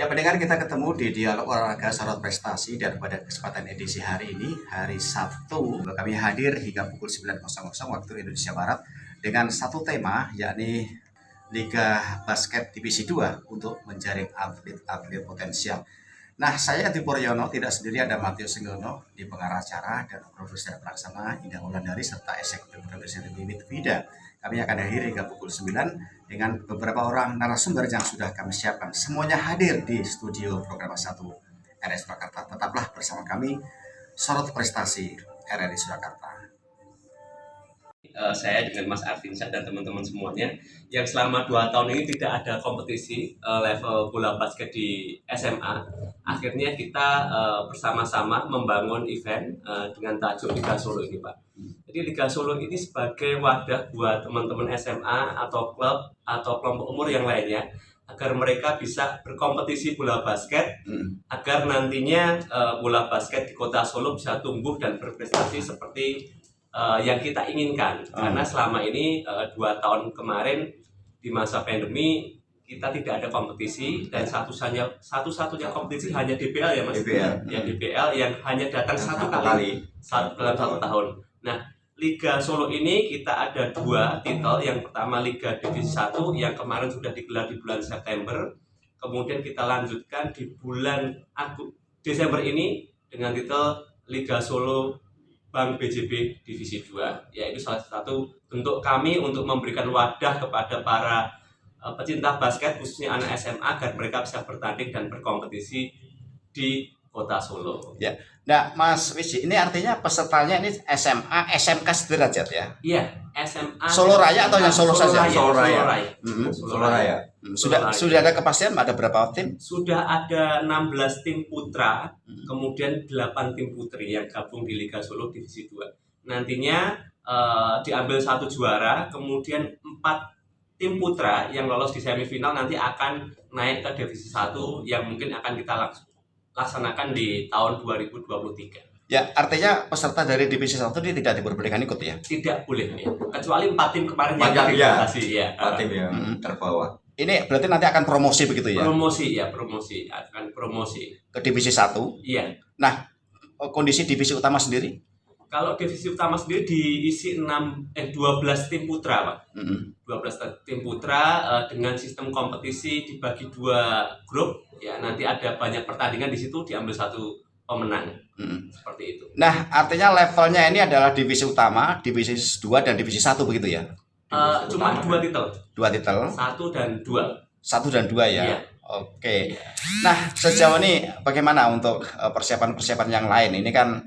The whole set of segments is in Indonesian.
Ya pendengar, kita ketemu di Dialog Olahraga Sorot Prestasi, dan pada kesempatan edisi hari ini, hari Sabtu, kami hadir hingga pukul 9.00 waktu Indonesia Barat dengan satu tema, yakni Liga Basket Divisi 2 untuk menjaring atlet-atlet potensial. Nah, saya Adi Puryono, tidak sendiri, ada Matius Senggono di pengarah acara dan produser pelaksana Indah Wulandari serta eksekutif produser Bibit Vida. Kami akan hadir hingga pukul 9 dengan beberapa orang narasumber yang sudah kami siapkan. Semuanya hadir di studio program 1 RRI Surakarta. Tetaplah bersama kami, Sorot Prestasi RRI Surakarta. Saya dengan Mas Arvinsyah dan teman-teman semuanya yang selama 2 tahun ini tidak ada kompetisi level bola basket di SMA. Akhirnya kita bersama-sama membangun event dengan tajuk Liga Solo ini, Pak. Jadi Liga Solo ini sebagai wadah buat teman-teman SMA atau klub atau kelompok umur yang lainnya agar mereka bisa berkompetisi bola basket, agar nantinya bola basket di Kota Solo bisa tumbuh dan berprestasi seperti yang kita inginkan. Karena selama ini 2 tahun kemarin di masa pandemi kita tidak ada kompetisi, dan satu-satunya kompetisi hanya DBL ya Mas. DBL yang hanya datang satu kali dalam 1 tahun. Nah, Liga Solo ini kita ada 2 titel. Yang pertama Liga Divisi 1 yang kemarin sudah digelar di bulan September. Kemudian kita lanjutkan di bulan Desember ini dengan titel Liga Solo Bank BJB Divisi 2, yaitu salah satu bentuk kami untuk memberikan wadah kepada para pecinta basket, khususnya anak SMA, agar mereka bisa bertanding dan berkompetisi di Kota Solo. Ya, nah Mas Wiji, ini artinya pesertanya ini SMA, SMK sederajat ya? Iya, SMA. Solo Raya atau yang Solo saja? Solo Raya. Solo Raya. Sudah ada kepastian ada berapa tim? Sudah ada 16 tim putra, kemudian 8 tim putri yang gabung di Liga Solo Divisi 2. Nantinya diambil 1 juara, kemudian 4 tim putra yang lolos di semifinal nanti akan naik ke Divisi 1 yang mungkin akan kita laksanakan di tahun 2023. Ya, artinya peserta dari Divisi 1 ini tidak diperbolehkan ikut ya? Tidak boleh ya. Kecuali 4 tim kemarin yang terregistrasi ya. 4 tim yang terbawa. Ini berarti nanti akan promosi begitu ya? Promosi akan promosi ke Divisi 1. Iya. Nah, kondisi divisi utama sendiri? Kalau divisi utama sendiri diisi 12 tim putra, Pak. 12 tim putra dengan sistem kompetisi dibagi 2 grup. Ya, nanti ada banyak pertandingan di situ, diambil 1 pemenang. Seperti itu. Nah, artinya levelnya ini adalah divisi utama, divisi 2 dan divisi 1 begitu ya? Cuma 2 titel. 2 titel. 1 dan 2. 1 dan 2 ya. Iya. Oke. Nah, sejauh ini bagaimana untuk persiapan-persiapan yang lain? Ini kan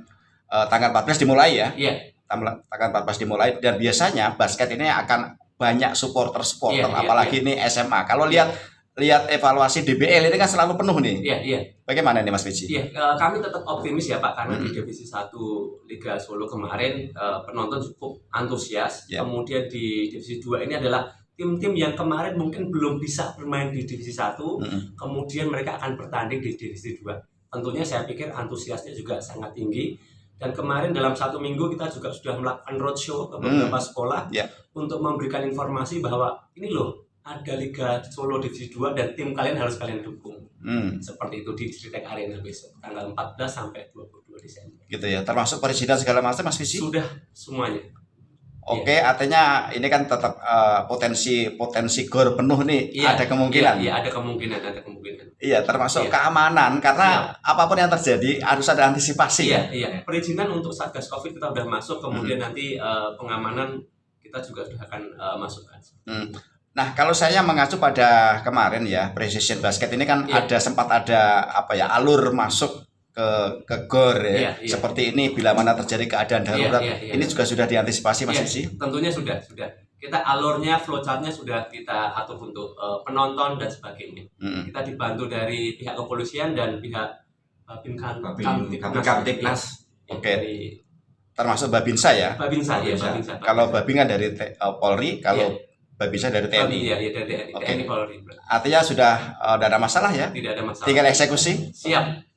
tanggal 14 dimulai ya? Iya. Tanggal 14 dimulai, dan biasanya basket ini akan banyak supporter, apalagi ini SMA. Kalau lihat evaluasi DBL ini kan selalu penuh nih. Iya. Bagaimana nih Mas Wiji? Iya, kami tetap optimis ya Pak, karena di Divisi 1 Liga Solo kemarin penonton cukup antusias. Kemudian di Divisi 2 ini adalah tim-tim yang kemarin mungkin belum bisa bermain di Divisi 1, kemudian mereka akan bertanding di Divisi 2. Tentunya saya pikir antusiasnya juga sangat tinggi. Dan kemarin dalam 1 minggu kita juga sudah melakukan roadshow ke beberapa sekolah untuk memberikan informasi bahwa ini loh, ada Liga Solo Divisi 2 dan tim kalian harus kalian dukung. Seperti itu di Distritek Arena besok tanggal 14 sampai 22 Desember. Gitu ya. Termasuk perizinan segala macam Mas Visi? Sudah semuanya. Oke, artinya ini kan tetap potensi gor penuh nih, ada kemungkinan. Iya, ada kemungkinan. Iya, termasuk keamanan, karena apapun yang terjadi harus ada antisipasi. Iya. Perizinan untuk Satgas Covid kita sudah masuk, kemudian nanti pengamanan kita juga sudah akan masukkan. Nah, kalau saya mengacu pada kemarin ya, Precision Basket ini kan sempat ada alur masuk ke gor ya. Seperti ini bila mana terjadi keadaan darurat. Ini juga sudah diantisipasi Mas Visi? Tentunya sudah. Kita alurnya, flowchartnya sudah kita atur untuk penonton dan sebagainya. Kita dibantu dari pihak kepolisian dan pihak Kamtipnas. Oke. Termasuk Babinsa ya? Babinsa. Kalau Babin kan dari Polri, kalau Babinsa dari TNI. Iya, dari TNI. TNI Polri. Artinya sudah tidak ada masalah ya? Tidak ada masalah. Tinggal eksekusi? Siap.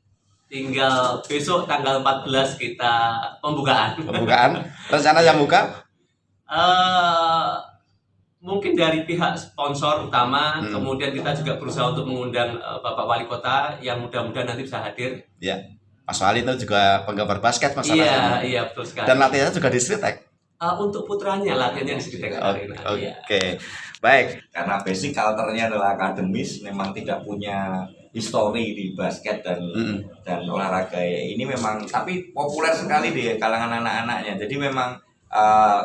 Tinggal besok tanggal 14 kita pembukaan. Rencana yang buka? mungkin dari pihak sponsor utama, kemudian kita juga berusaha untuk mengundang Bapak Wali Kota yang mudah-mudahan nanti bisa hadir. Ya, Mas Wali itu juga penggemar basket Mas. Iya, betul sekali. Dan latihannya juga di street tag. Untuk putranya latihannya di Street Tag Arena. Oke. Baik. Karena basic culture-nya adalah akademis, memang tidak punya histori di basket dan olahraga ini memang, tapi populer sekali di kalangan anak-anaknya. Jadi memang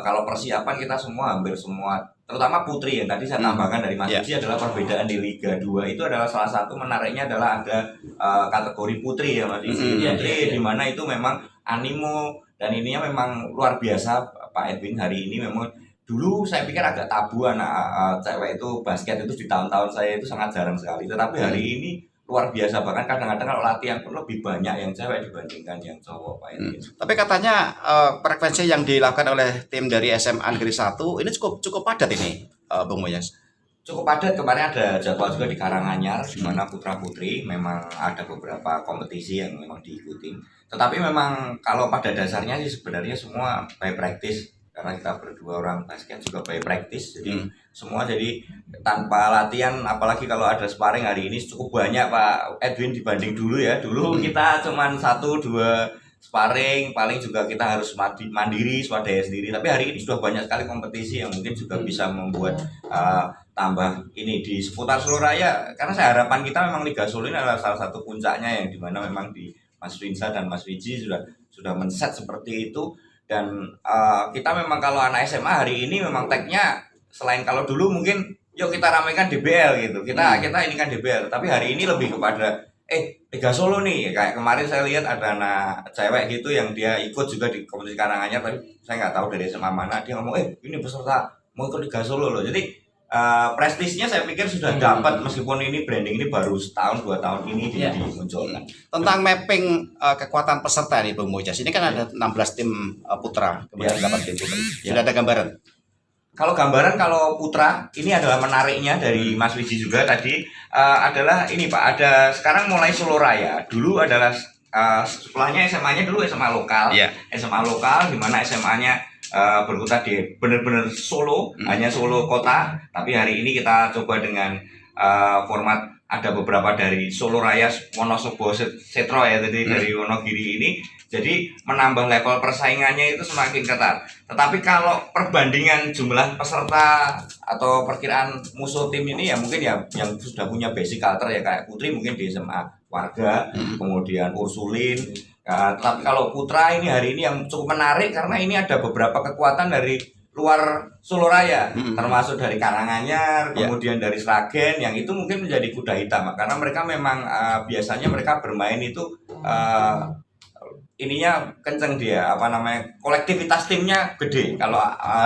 kalau persiapan kita hampir semua, terutama putri yang tadi saya tambahkan dari Mas Yusi adalah perbedaan di Liga 2 itu adalah salah satu menariknya adalah ada kategori putri ya Mas Yusi. Putri di mana itu memang animo dan ininya memang luar biasa. Pak Edwin hari ini memang dulu saya pikir agak tabu anak cewek itu basket itu di tahun-tahun saya itu sangat jarang sekali. Tetapi hari ini luar biasa, bahkan kadang-kadang kalau latihan pun lebih banyak yang cewek dibandingkan yang cowok Pak Edwin. Tapi katanya frekuensi yang dilakukan oleh tim dari SMA Negeri 1 ini cukup padat ini, Bung Moyas. Cukup padat, kemarin ada jadwal juga di Karanganyar di mana putra putri memang ada beberapa kompetisi yang memang diikuti. Tetapi memang kalau pada dasarnya sih sebenarnya semua by practice, karena kita berdua orang basket juga by practice, jadi semua jadi tanpa latihan, apalagi kalau ada sparring hari ini cukup banyak Pak Edwin dibanding dulu ya. Dulu kita cuman 1-2 sparring, paling juga kita harus mandiri, swadaya sendiri. Tapi hari ini sudah banyak sekali kompetisi yang mungkin juga bisa membuat tambah ini di seputar Solo Raya. Karena harapan kita memang Liga Solo ini adalah salah satu puncaknya yang dimana memang di Mas Winsa dan Mas Wiji sudah men-set seperti itu. Dan kita memang kalau anak SMA hari ini memang tagnya selain kalau dulu mungkin yuk kita ramaikan DBL gitu, kita ini kan DBL, tapi hari ini lebih kepada Liga Solo nih. Kayak kemarin saya lihat ada anak cewek gitu yang dia ikut juga di kompetisi Karanganyar, tapi saya nggak tahu dari SMA mana, dia ngomong ini peserta mau ikut Liga Solo loh. Jadi prestisnya saya pikir sudah dapat, meskipun ini branding ini baru setahun 2 tahun ini dimunculkan. Tentang mapping kekuatan peserta nih Bung Mojas, ini kan ada 16 tim putra, kemudian 8 tim putri. Sudah ada gambaran? Kalau putra ini adalah menariknya dari Mas Wiji juga tadi adalah ini Pak, ada sekarang mulai Solo Raya. Dulu adalah sekolahnya SMA-nya dulu SMA lokal, SMA lokal di mana SMA-nya berkutat di benar-benar Solo, hanya Solo kota. Tapi hari ini kita coba dengan format ada beberapa dari Solo Raya, Wonosobo, Setro ya, jadi dari Wonogiri ini. Jadi menambah level persaingannya itu semakin ketat. Tetapi kalau perbandingan jumlah peserta atau perkiraan musuh tim ini ya mungkin ya yang sudah punya basic culture ya, kayak putri mungkin di SMA Warga, kemudian Ursulin. Tetapi kalau putra ini hari ini yang cukup menarik karena ini ada beberapa kekuatan dari luar Solo Raya, termasuk dari Karanganyar, kemudian dari Sragen, yang itu mungkin menjadi kuda hitam karena mereka memang biasanya mereka bermain itu ininya kenceng dia, kolektivitas timnya gede kalau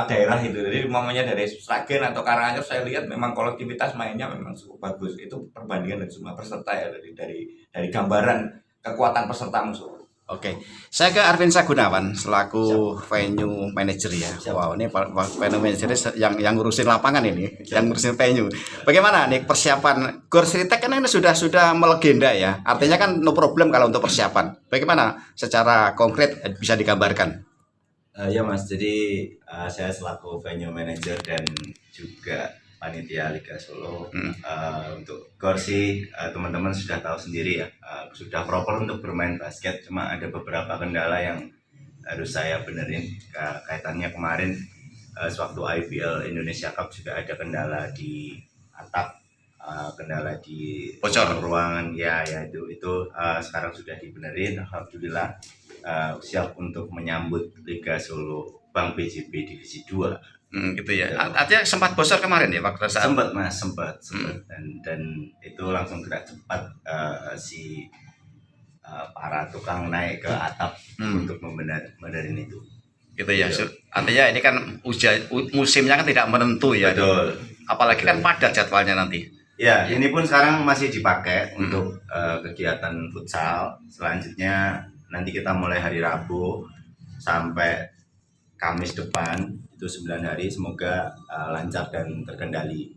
daerah itu. Jadi umpamanya dari Sragen atau Karanganyar saya lihat memang kolektivitas mainnya memang cukup bagus. Itu perbandingan dari jumlah peserta ya, dari gambaran kekuatan peserta musuh. Oke, saya ke Arvin Sagunawan selaku venue manager ya. Wow, ini venue manager yang ngurusin lapangan ini, yang ngurusin venue. Bagaimana nih persiapan Gor Sritek kan ini sudah melegenda ya. Artinya kan no problem kalau untuk persiapan. Bagaimana secara konkret bisa digambarkan? Ya Mas, jadi saya selaku venue manager dan juga panitia Liga Solo. Untuk Gor sih teman-teman sudah tahu sendiri ya, sudah proper untuk bermain basket, cuma ada beberapa kendala yang harus saya benerin. Kaitannya kemarin sewaktu IPL Indonesia Cup juga ada kendala di atap, kendala di ruangan ya itu sekarang sudah dibenerin, alhamdulillah. Siap untuk menyambut Liga Solo Bank BJB Divisi 2. Gitu ya. Artinya sempat bocor kemarin ya waktu saat sempat dan itu langsung gerak cepat para tukang naik ke atap untuk membenerin itu. Gitu ya. Artinya ini kan musimnya kan tidak menentu ya. Betul. Apalagi kan padat jadwalnya nanti. Ya, ini pun sekarang masih dipakai untuk kegiatan futsal. Selanjutnya nanti kita mulai hari Rabu sampai Kamis depan itu 9 hari, semoga lancar dan terkendali.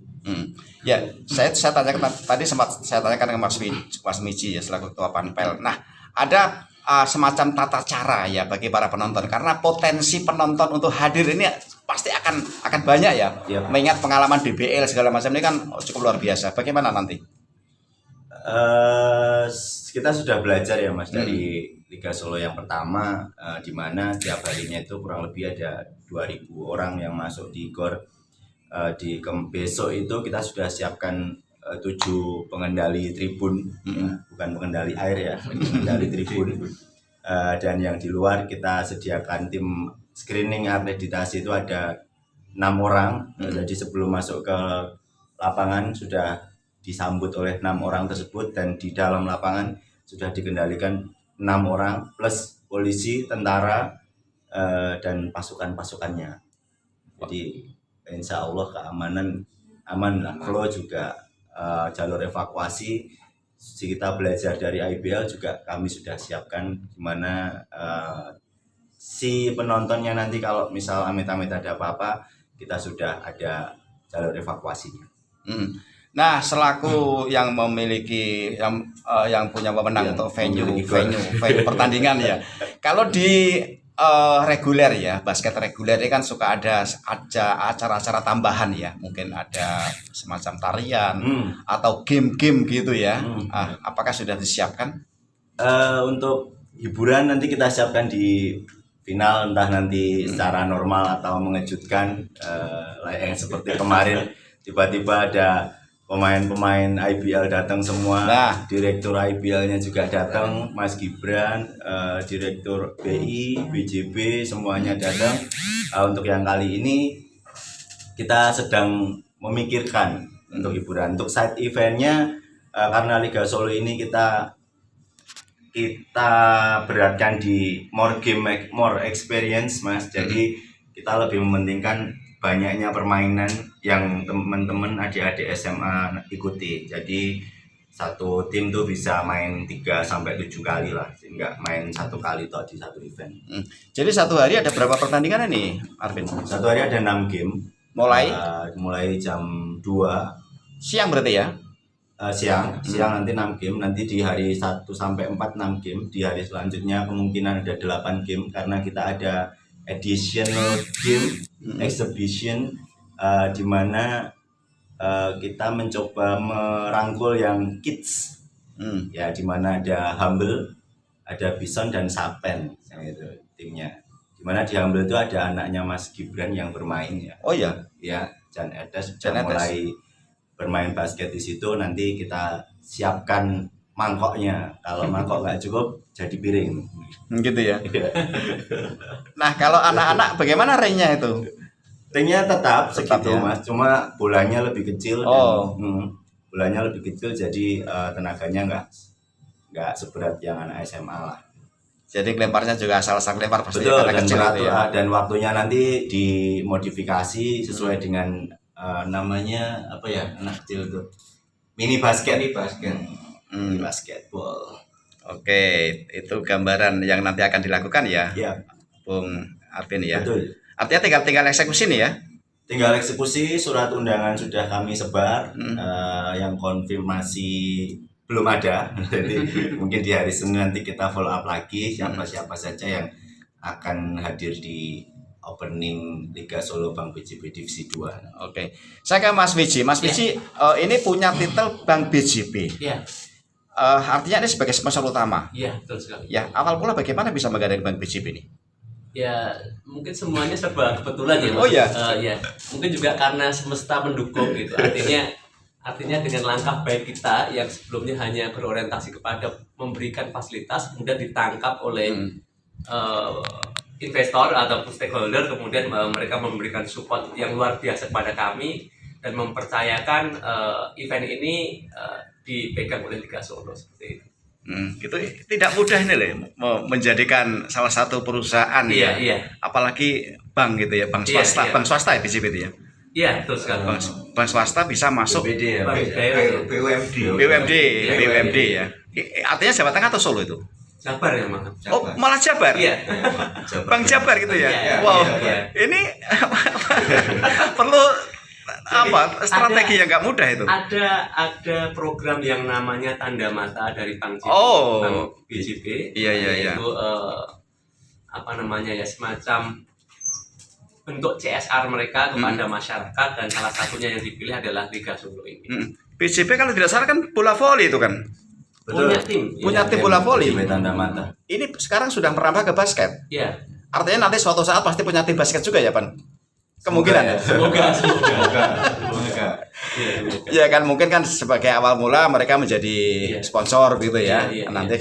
Ya, saya tanyakan tadi, sempat saya tanyakan ke Mas Miji ya selaku ketua Panpel. Nah, ada semacam tata cara ya bagi para penonton, karena potensi penonton untuk hadir ini pasti akan banyak ya. Iya. Mengingat pengalaman BBL segala macam ini kan cukup luar biasa. Bagaimana nanti? Kita sudah belajar ya Mas dari Liga Solo yang pertama, di mana setiap harinya itu kurang lebih ada 2.000 orang yang masuk di GOR. Di besok itu kita sudah siapkan 7 pengendali tribun, ya, bukan pengendali air ya, pengendali tribun. Dan yang di luar kita sediakan tim screening akreditasi itu ada 6 orang. Jadi sebelum masuk ke lapangan sudah disambut oleh 6 orang tersebut, dan di dalam lapangan sudah dikendalikan 6 orang plus polisi, tentara, dan pasukan-pasukannya. Jadi insya Allah keamanan aman lah. Flow juga jalur evakuasi kita belajar dari IBL juga kami sudah siapkan, dimana si penontonnya nanti kalau misal amit-amit ada apa-apa kita sudah ada jalur evakuasinya. Nah, selaku yang memiliki yang punya wewenang untuk venue pertandingan ya. Kalau di reguler ya, basket reguler ini kan suka ada acara-acara tambahan ya. Mungkin ada semacam tarian atau game-game gitu ya. Apakah sudah disiapkan? Untuk hiburan nanti kita siapkan di final, entah nanti secara normal atau mengejutkan, yang seperti kemarin tiba-tiba ada pemain-pemain IBL datang semua. Nah, direktur IBL-nya juga datang, Mas Gibran, direktur BI, BJB, semuanya datang. Untuk yang kali ini kita sedang memikirkan untuk hiburan. Untuk side eventnya, karena Liga Solo ini kita beratkan di more game, more experience, Mas. Jadi kita lebih mementingkan banyaknya permainan yang teman-teman adik-adik SMA ikuti. Jadi satu tim tuh bisa main 3-7 kali lah, sehingga main 1 kali toh di satu event. Jadi satu hari ada berapa pertandingan nih, Arvin? Satu hari ada 6 game. Mulai jam 2 siang berarti ya? Siang nanti 6 game. Nanti di hari 1 sampai 4 6 game. Di hari selanjutnya kemungkinan ada 8 game karena kita ada additional game exhibition, di mana kita mencoba merangkul yang kids, ya, di mana ada Humble, ada Bison dan Sapen, yang itu timnya. Di mana di Humble itu ada anaknya Mas Gibran yang bermain ya. Oh ya, ya, Jan Edes sudah mulai bermain basket di situ. Nanti kita siapkan mangkoknya. Kalau mangkok nggak cukup, jadi piring. Gitu ya. Nah, kalau anak-anak bagaimana ringnya itu? Ringnya tetap segitu ya? Mas, cuma bolanya lebih kecil. Bolanya lebih kecil, jadi tenaganya nggak seberat yang anak SMA lah. Jadi lemparnya juga asal-asal lempar pasti. Betul, kecil itu ya. Dan waktunya nanti dimodifikasi sesuai dengan namanya apa ya, anak kecil itu mini basket. Mini basketball. Oke, itu gambaran yang nanti akan dilakukan ya, Bung Arvin ya. Betul. Artinya tinggal eksekusi nih ya. Tinggal eksekusi, surat undangan sudah kami sebar, yang konfirmasi belum ada. Jadi mungkin di hari Senin nanti kita follow up lagi siapa-siapa saja yang akan hadir di opening Liga Solo Bank BJB Divisi 2. Oke. Saya ke Mas Wiji. Mas Wiji, ini punya titel Bank BJB. Iya. Artinya ini sebagai sponsor utama. Iya, betul sekali. Ya, awal mula bagaimana bisa menggandeng Bank BJB ini? Ya, mungkin semuanya serba kebetulan ya, Mas. Oh iya. Ya, mungkin juga karena semesta mendukung gitu. Artinya dengan langkah baik kita yang sebelumnya hanya berorientasi kepada memberikan fasilitas, kemudian ditangkap oleh investor atau stakeholder, kemudian mereka memberikan support yang luar biasa kepada kami dan mempercayakan event ini dipegang oleh Liga Solo seperti itu. Gitu tidak mudah ini loh, menjadikan salah satu perusahaan Iya. Apalagi bank gitu ya, bank swasta, bank swasta ya BJB itu ya. Iya, betul sekali. Bank swasta bisa masuk BUMD ya. Artinya Jawa Tengah atau Solo itu? Jabar ya, Mas. Oh, malah Jabar. Iya. Bank Jabar gitu ya. Iya, Wow. iya. Ini perlu strategi yang nggak mudah itu. Ada program yang namanya Tanda Mata dari Bank BJB. Iya. Itu semacam bentuk CSR mereka kepada masyarakat, dan salah satunya yang dipilih adalah Liga Solo ini. PJP kalau tidak salah kan bola voli itu kan. Punya tim, Punya tim bola voli. PJP Tanda Mata. Ini sekarang sudah merambah ke basket. ya. Artinya nanti suatu saat pasti punya tim basket juga ya, Pan? Kemungkinan. Semoga. Ya kan, mungkin kan sebagai awal mula mereka menjadi Iya. sponsor gitu ya. Iya, iya, Nanti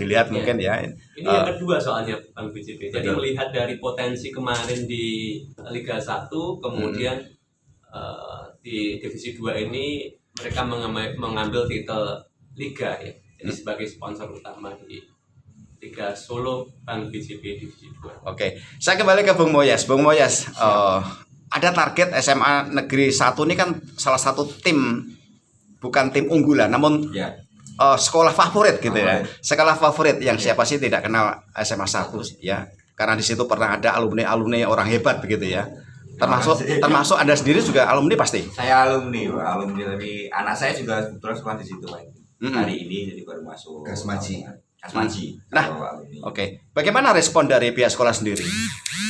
dilihat Iya. mungkin ya. Ini yang kedua soalnya Bang BJP. Jadi melihat dari potensi kemarin di Liga 1, kemudian di Divisi 2 ini mereka mengambil titel Liga ya. Jadi sebagai sponsor utama di Liga Solo Bang BJP Divisi 2. Oke, saya kembali ke Bung Moyas. Bung Moyas, ada target SMA Negeri 1 ini kan salah satu tim, bukan tim unggulan, namun Ya. sekolah favorit gitu ya. Favorit. Sekolah favorit yang siapa sih tidak kenal SMA 1 ya. Karena di situ pernah ada alumni-alumni orang hebat begitu ya. Termasuk Anda sendiri juga alumni pasti. Saya alumni, Pak. Alumni, tapi anak saya juga kebetulan sekolah di situ, Pak. Hari ini jadi baru masuk Kasmaji. Nah, Oke, bagaimana respon dari pihak sekolah sendiri?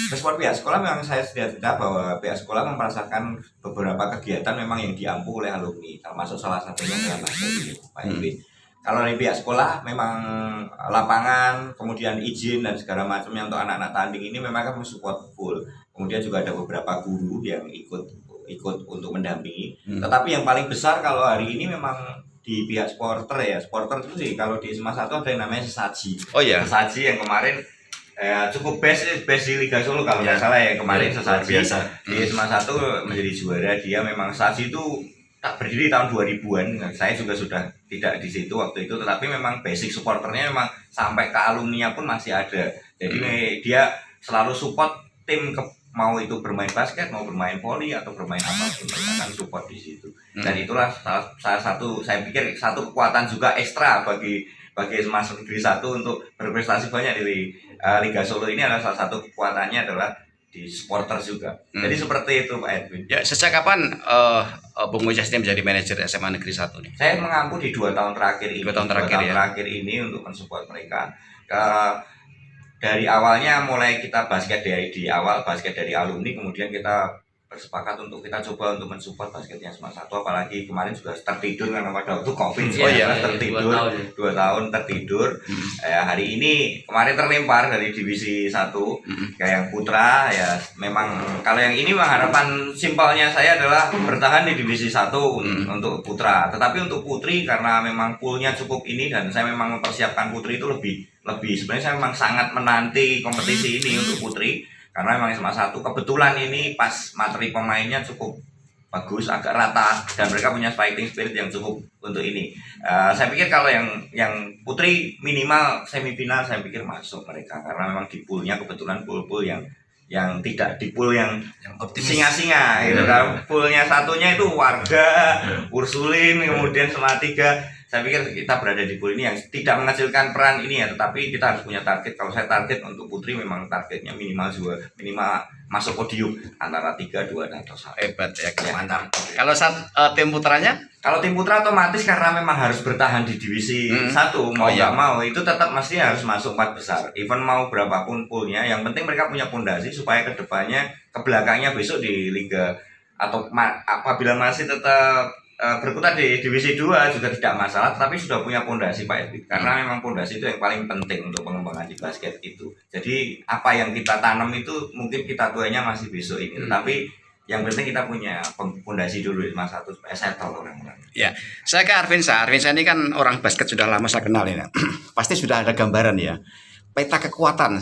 Respon pihak sekolah memang saya sudah cerita bahwa pihak sekolah merasakan beberapa kegiatan memang yang diampu oleh alumni, termasuk salah satunya adalah bahasa ini, Pak Henry. Kalau dari pihak sekolah memang lapangan, kemudian izin dan segala macamnya untuk anak-anak tanding ini memang kan mensupport full. Kemudian juga ada beberapa guru yang ikut untuk mendampingi. Tetapi yang paling besar kalau hari ini memang di pihak supporter ya. Supporter itu sih kalau di SMA 1 ada yang namanya sesaji. Oh iya. Sesaji yang kemarin cukup best di Liga Solo kalau nggak salah ya kemarin sesaji biasa. di SMA 1 menjadi juara. Dia memang sesaji itu tak berdiri tahun 2000-an. Saya juga sudah tidak di situ waktu itu, tetapi memang basic supporternya memang sampai ke alumni pun masih ada. Jadi dia selalu support tim mau itu bermain basket, mau bermain voli atau bermain apapun, mereka akan support di situ. Dan itulah salah satu, saya pikir satu kekuatan juga ekstra bagi Mas Negeri 1 untuk berprestasi banyak di Liga Solo ini. Adalah salah satu kekuatannya adalah di supporter juga. Jadi seperti itu Pak Edwin. Ya, sejak kapan Bung Moyas ini menjadi manajer SMA Negeri 1 nih? Saya mengampu di 2 tahun terakhir ini. 2 tahun terakhir ini untuk mensupport mereka. Dari awalnya mulai kita basket dari awal basket dari alumni, kemudian kita bersepakat untuk kita coba untuk mensupport basketnya SMA 1, apalagi kemarin juga tertidur karena pada waktu Covid. Oh iya, tertidur 2 tahun tertidur. Hari ini kemarin terlempar dari divisi 1 kayak yang putra ya. Memang kalau yang ini memang harapan simpelnya saya adalah bertahan di divisi 1 untuk putra. Tetapi untuk putri karena memang poolnya cukup ini dan saya memang mempersiapkan putri itu lebih sebenarnya saya memang sangat menanti kompetisi ini untuk putri. Karena memang SMA 1 kebetulan ini pas materi pemainnya cukup bagus, agak rata, dan mereka punya fighting spirit yang cukup untuk ini. Saya pikir kalau yang putri minimal semifinal saya pikir masuk mereka, karena memang di poolnya kebetulan pool yang tidak di pool yang singa-singa gitu kan. Poolnya satunya itu Warga, Ursulin, kemudian Semalatiga. Saya pikir kita berada di pool ini yang tidak menghasilkan peran ini ya, tetapi kita harus punya target. Kalau saya target untuk putri memang targetnya minimal masuk podium antara 3-2 dan 1. Hebat ya, mantap. Kalau tim putranya? Kalau tim putra otomatis karena memang harus bertahan di divisi 1 mau nggak mau itu tetap mesti harus masuk 4 besar. Even mau berapapun poolnya, yang penting mereka punya pondasi supaya kedepannya ke belakangnya besok di liga atau apabila masih tetap berkutat di divisi 2 juga tidak masalah, tapi sudah punya pondasi Pak Edwin. Karena memang pondasi itu yang paling penting untuk pengembangan di basket itu. Jadi apa yang kita tanam itu mungkin kita tuanya masih besok ini, tetapi yang penting kita punya pondasi dulu di masa 1 supaya settle orang-orang. Ya, saya ke Arvinsa ini kan orang basket sudah lama saya kenal ini. Pasti sudah ada gambaran ya. Peta kekuatan.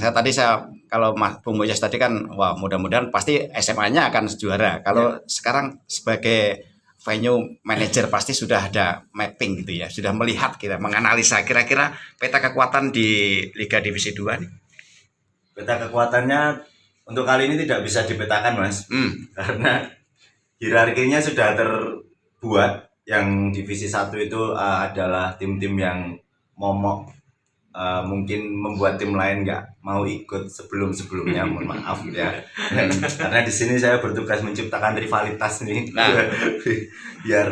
Kalau Bung Moyas tadi kan, wah mudah-mudahan pasti SMA-nya akan juara. Kalau sekarang sebagai venue manager pasti sudah ada mapping gitu ya, sudah melihat kita menganalisa kira-kira peta kekuatan di Liga Divisi 2 nih. Peta kekuatannya untuk kali ini tidak bisa dipetakan Mas, karena hierarkinya sudah terbuat. Yang divisi 1 itu adalah tim-tim yang momok, mungkin membuat tim lain nggak mau ikut sebelumnya, mohon maaf ya. Karena di sini saya bertugas menciptakan rivalitas nih, biar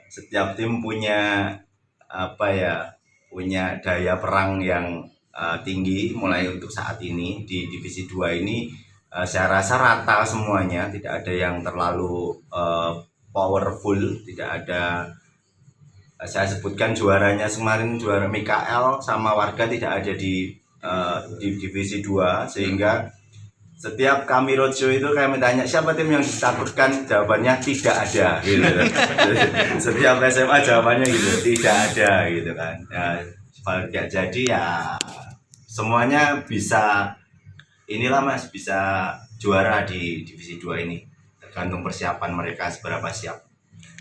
setiap tim punya punya daya perang yang tinggi. Mulai untuk saat ini di divisi 2 ini saya rasa rata semuanya, tidak ada yang terlalu powerful, tidak ada. Saya sebutkan juaranya kemarin, juara Mikael sama Warga tidak ada di divisi 2, sehingga setiap kami roadshow itu kami tanya siapa tim yang ditakutkan, jawabannya tidak ada gitu. Setiap SMA jawabannya gitu, tidak ada gitu kan. Ya, jadi ya semuanya bisa, inilah Mas, bisa juara di divisi 2 ini, tergantung persiapan mereka seberapa siap.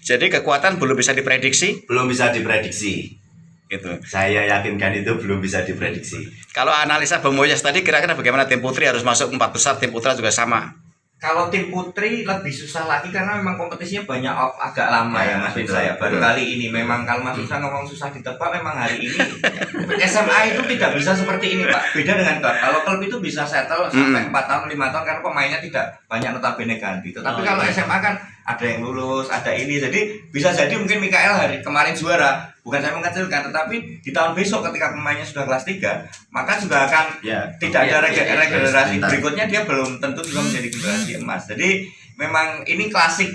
Jadi kekuatan belum bisa diprediksi Belum bisa diprediksi, gitu. saya yakinkan itu belum bisa diprediksi. Kalau analisa Bang Moyes tadi kira-kira bagaimana tim putri harus masuk 4 besar, tim putra juga sama? Kalau tim putri lebih susah lagi karena memang kompetisinya banyak agak lama ya Mas betul, saya. Baru betul. kali ini memang kalau Mas Susah ngomong susah ditebak, memang hari ini SMA itu tidak bisa seperti ini Pak. Beda dengan klub. Kalau klub itu bisa settle sampai 4 tahun 5 tahun karena pemainnya tidak banyak notabene ganti. Tapi kalau SMA kan ada yang lulus, ada ini. Jadi bisa jadi mungkin Mikael hari kemarin juara. Bukan saya mengecilkan, tetapi di tahun besok ketika pemainnya sudah kelas 3, maka juga akan tidak ada regenerasi berikutnya, dia belum tentu juga menjadi generasi emas. Jadi memang ini klasik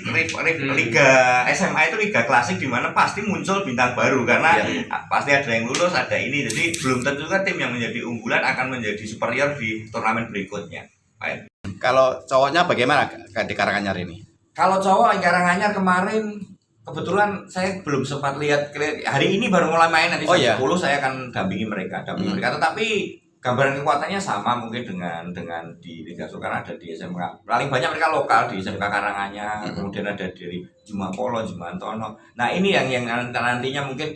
liga SMA itu liga klasik di mana pasti muncul bintang baru karena pasti ada yang lulus, ada ini. Jadi belum tentu kan tim yang menjadi unggulan akan menjadi superior di turnamen berikutnya. Baik. Kalau cowoknya bagaimana di Karanganyar ini? Kalau cowok Karanganyar kemarin kebetulan saya belum sempat lihat, hari ini baru mulai main, nanti jam 10 saya akan dampingi mereka. Tetapi gambaran kekuatannya sama mungkin dengan di Liga Solo, karena ada di SMK. Paling banyak mereka lokal di SMK Karanganyar, kemudian ada dari Jumapolo, Jumantono. Nah ini yang nantinya mungkin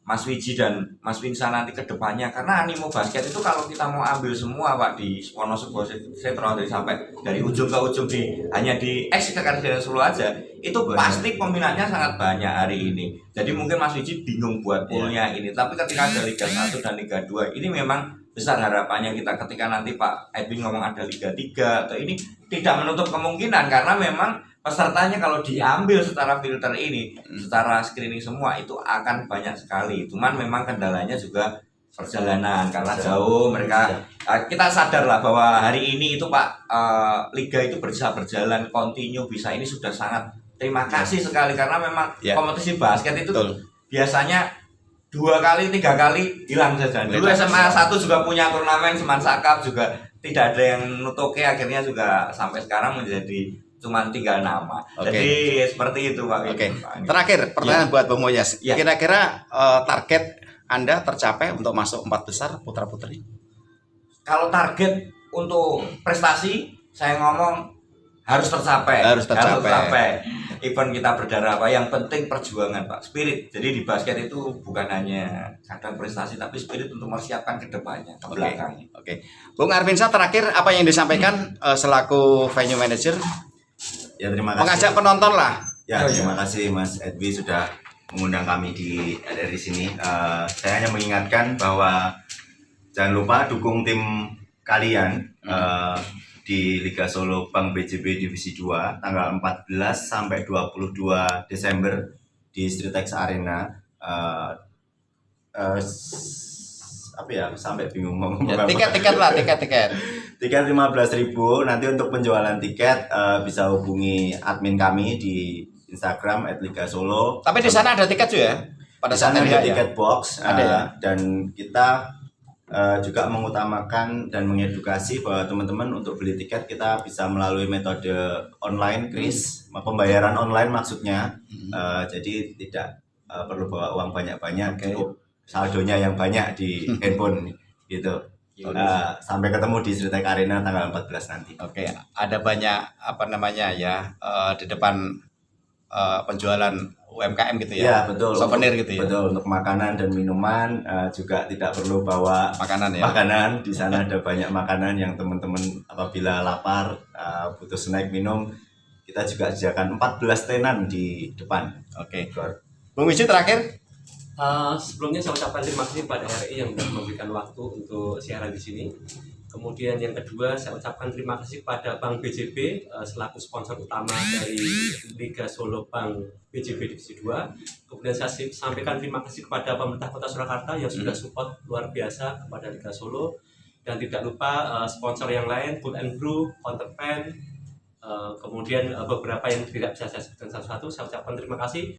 Mas Wiji dan Mas Winsa nanti ke depannya, karena animo basket itu kalau kita mau ambil semua Pak di Wonosobo, saya terus sampai dari ujung ke ujung hanya di Karanganyar Solo aja, itu pasti peminatnya sangat banyak hari ini. Jadi mungkin Mas Wiji bingung buat poolnya ini, tapi ketika ada Liga 1 dan Liga 2 ini memang besar harapannya kita ketika nanti Pak Edwin ngomong ada Liga 3 atau ini, tidak menutup kemungkinan karena memang pesertanya kalau diambil secara filter ini, secara screening semua itu akan banyak sekali. Cuman memang kendalanya juga perjalanan karena jauh mereka. Kita sadar lah bahwa hari ini itu Pak, liga itu bisa berjalan kontinu, bisa ini sudah sangat terima kasih sekali karena memang kompetisi basket itu biasanya 2 kali 3 kali hilang saja. Dulu SMA 1 juga punya turnamen Semansa Cup juga tidak ada yang nutuke, akhirnya juga sampai sekarang menjadi cuma 3 nama. Jadi seperti itu Pak. Terakhir pertanyaan buat Bang Moyes. Kira-kira target Anda tercapai untuk masuk 4 besar putra putri? Kalau target untuk prestasi saya ngomong harus tercapai. Event kita berdarah apa, yang penting perjuangan Pak, spirit. Jadi di basket itu bukan hanya kadang prestasi, tapi spirit untuk mempersiapkan ke depannya, ke belakangnya. Bung Arvinsa, terakhir apa yang disampaikan selaku venue manager? Ya terima kasih. Mengajak penonton lah. Ya terima kasih Mas Edwi sudah mengundang kami dari sini. Saya hanya mengingatkan bahwa jangan lupa dukung tim kalian di Liga Solo Bank BJB Divisi 2 tanggal 14 sampai 22 Desember di Streetex Arena. Sampai bingung ngomong tiket lah. Tiket 15.000. Nanti untuk penjualan tiket bisa hubungi admin kami di Instagram @ligasolo. Tapi di sana ada tiket juga ya? Pada sana ada tiket box, ada ya. Dan kita juga mengutamakan dan mengedukasi bahwa teman-teman untuk beli tiket kita bisa melalui metode online, kris, pembayaran online maksudnya. Jadi tidak perlu bawa uang banyak-banyak, cukup saldonya yang banyak di handphone gitu. Sampai ketemu di Streetex Arena tanggal 14 nanti. Ada banyak di depan penjualan UMKM gitu ya. Ya betul. Souvenir gitu ya. Betul, untuk makanan dan minuman juga tidak perlu bawa makanan ya. Makanan di sana ada banyak makanan yang teman-teman apabila lapar butuh snack minum, kita juga sediakan 14 tenan di depan. Bung Wiji terakhir. Sebelumnya saya ucapkan terima kasih pada RRI yang sudah memberikan waktu untuk siaran di sini. Kemudian yang kedua, saya ucapkan terima kasih pada Bank BJB selaku sponsor utama dari Liga Solo Bank BJB Divisi 2. Kemudian saya sampaikan terima kasih kepada pemerintah Kota Surakarta yang sudah support luar biasa kepada Liga Solo. dan tidak lupa sponsor yang lain, Cool and Brew, Counterpan, kemudian beberapa yang tidak bisa saya sebutkan satu-satu. Saya ucapkan terima kasih.